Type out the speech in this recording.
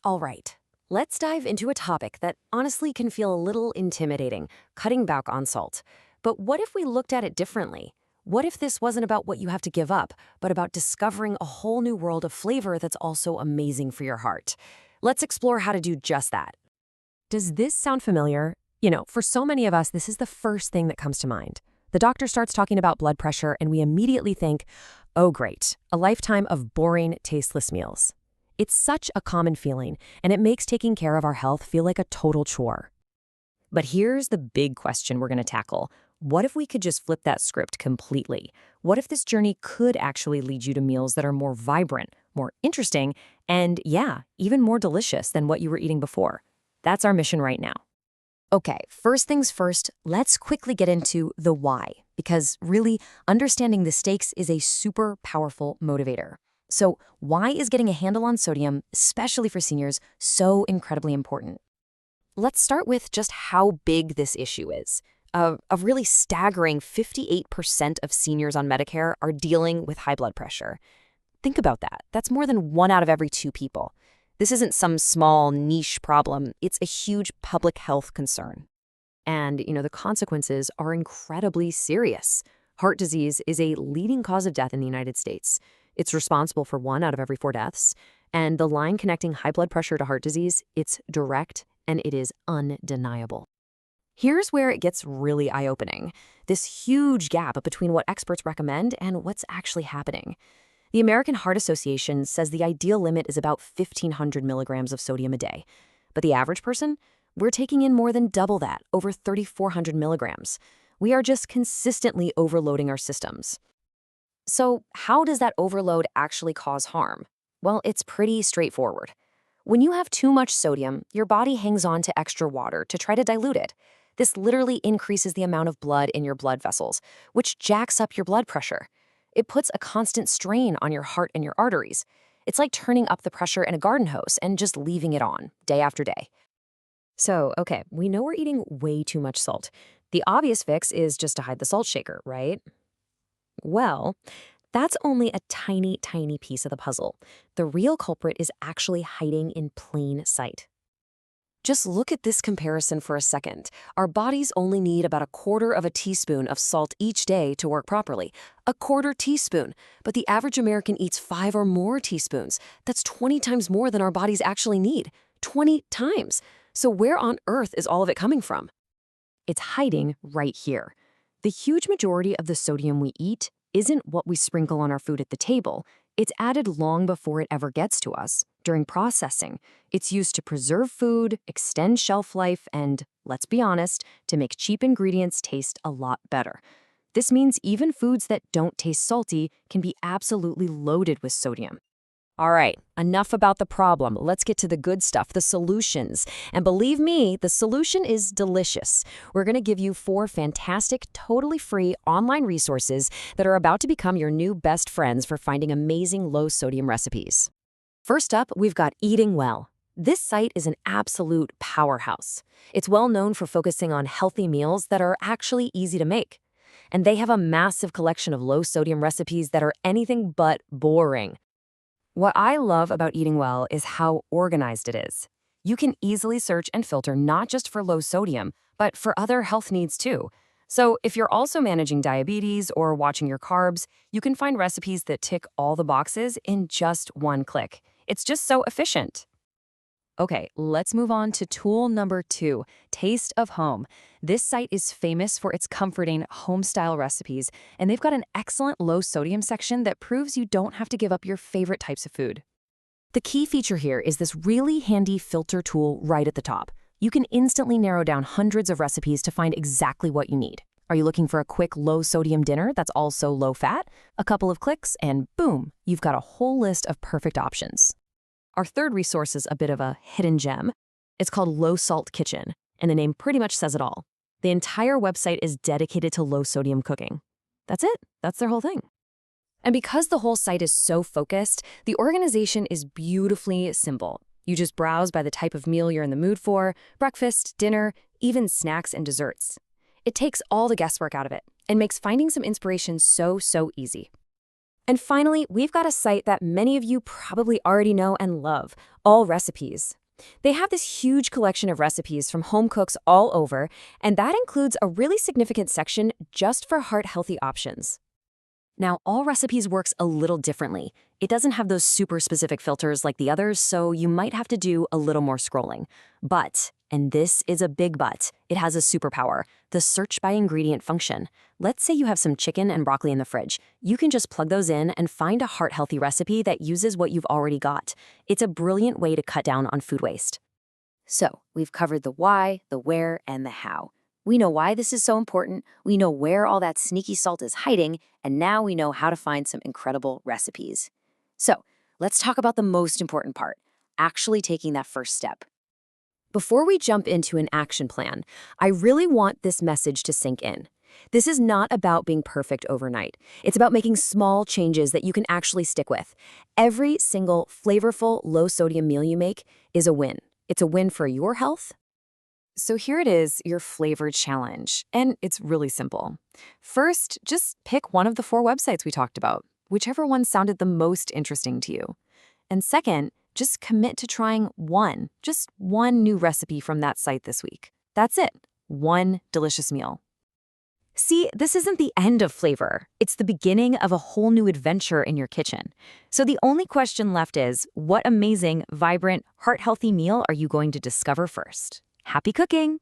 All right, let's dive into a topic that honestly can feel a little intimidating, cutting back on salt. But what if we looked at it differently? What if this wasn't about what you have to give up, but about discovering a whole new world of flavor that's also amazing for your heart? Let's explore how to do just that. Does this sound familiar? For so many of us, this is the first thing that comes to mind. The doctor starts talking about blood pressure, and we immediately think, oh, great, a lifetime of boring, tasteless meals. It's such a common feeling, and it makes taking care of our health feel like a total chore. But here's the big question we're going to tackle. What if we could just flip that script completely? What if this journey could actually lead you to meals that are more vibrant, more interesting, and yeah, even more delicious than what you were eating before? That's our mission right now. Okay, first things first, let's quickly get into the why, because really, understanding the stakes is a super powerful motivator. So why is getting a handle on sodium, especially for seniors, so incredibly important? Let's start with just how big this issue is. A really staggering 58% of seniors on Medicare are dealing with high blood pressure. Think about that. That's more than 1 out of every 2 people. This isn't some small niche problem. It's a huge public health concern. And, the consequences are incredibly serious. Heart disease is a leading cause of death in the United States. It's responsible for 1 out of every 4 deaths. And the line connecting high blood pressure to heart disease, it's direct and it is undeniable. Here's where it gets really eye-opening. This huge gap between what experts recommend and what's actually happening. The American Heart Association says the ideal limit is about 1,500 milligrams of sodium a day. But the average person? We're taking in more than double that, over 3,400 milligrams. We are just consistently overloading our systems. So how does that overload actually cause harm? Well, it's pretty straightforward. When you have too much sodium, your body hangs on to extra water to try to dilute it. This literally increases the amount of blood in your blood vessels, which jacks up your blood pressure. It puts a constant strain on your heart and your arteries. It's like turning up the pressure in a garden hose and just leaving it on, day after day. So, okay, we know we're eating way too much salt. The obvious fix is just to hide the salt shaker, right? Well, that's only a tiny, tiny piece of the puzzle. The real culprit is actually hiding in plain sight. Just look at this comparison for a second. Our bodies only need about 1/4 teaspoon of salt each day to work properly. 1/4 teaspoon. But the average American eats 5 or more teaspoons. That's 20 times more than our bodies actually need. 20 times. So where on earth is all of it coming from? It's hiding right here. The huge majority of the sodium we eat isn't what we sprinkle on our food at the table. It's added long before it ever gets to us, during processing. It's used to preserve food, extend shelf life, and, let's be honest, to make cheap ingredients taste a lot better. This means even foods that don't taste salty can be absolutely loaded with sodium. All right, enough about the problem. Let's get to the good stuff, the solutions. And believe me, the solution is delicious. We're going to give you 4 fantastic, totally free online resources that are about to become your new best friends for finding amazing low-sodium recipes. First up, we've got Eating Well. This site is an absolute powerhouse. It's well known for focusing on healthy meals that are actually easy to make. And they have a massive collection of low-sodium recipes that are anything but boring. What I love about Eating Well is how organized it is. You can easily search and filter not just for low sodium, but for other health needs too. So if you're also managing diabetes or watching your carbs, you can find recipes that tick all the boxes in just one click. It's just so efficient. Okay, let's move on to tool number 2, Taste of Home. This site is famous for its comforting home-style recipes, and they've got an excellent low-sodium section that proves you don't have to give up your favorite types of food. The key feature here is this really handy filter tool right at the top. You can instantly narrow down hundreds of recipes to find exactly what you need. Are you looking for a quick low-sodium dinner that's also low-fat? A couple of clicks, and boom, you've got a whole list of perfect options. Our third resource is a bit of a hidden gem. It's called Low Salt Kitchen, and the name pretty much says it all. The entire website is dedicated to low-sodium cooking. That's it. That's their whole thing. And because the whole site is so focused, the organization is beautifully simple. You just browse by the type of meal you're in the mood for, breakfast, dinner, even snacks and desserts. It takes all the guesswork out of it and makes finding some inspiration so easy. And finally, we've got a site that many of you probably already know and love, All Recipes. They have this huge collection of recipes from home cooks all over, and that includes a really significant section just for heart-healthy options. Now, All Recipes works a little differently. It doesn't have those super specific filters like the others, so you might have to do a little more scrolling. But, and this is a big but, it has a superpower, the search by ingredient function. Let's say you have some chicken and broccoli in the fridge. You can just plug those in and find a heart-healthy recipe that uses what you've already got. It's a brilliant way to cut down on food waste. So, we've covered the why, the where, and the how. We know why this is so important, we know where all that sneaky salt is hiding, and now we know how to find some incredible recipes. So, let's talk about the most important part, actually taking that first step. Before we jump into an action plan, I really want this message to sink in. This is not about being perfect overnight. It's about making small changes that you can actually stick with. Every single flavorful, low-sodium meal you make is a win. It's a win for your health. So here it is, your flavor challenge, and it's really simple. First, just pick one of the 4 websites we talked about, whichever one sounded the most interesting to you. And second, just commit to trying just one new recipe from that site this week. That's it, one delicious meal. See, this isn't the end of flavor. It's the beginning of a whole new adventure in your kitchen. So the only question left is, what amazing, vibrant, heart-healthy meal are you going to discover first? Happy cooking!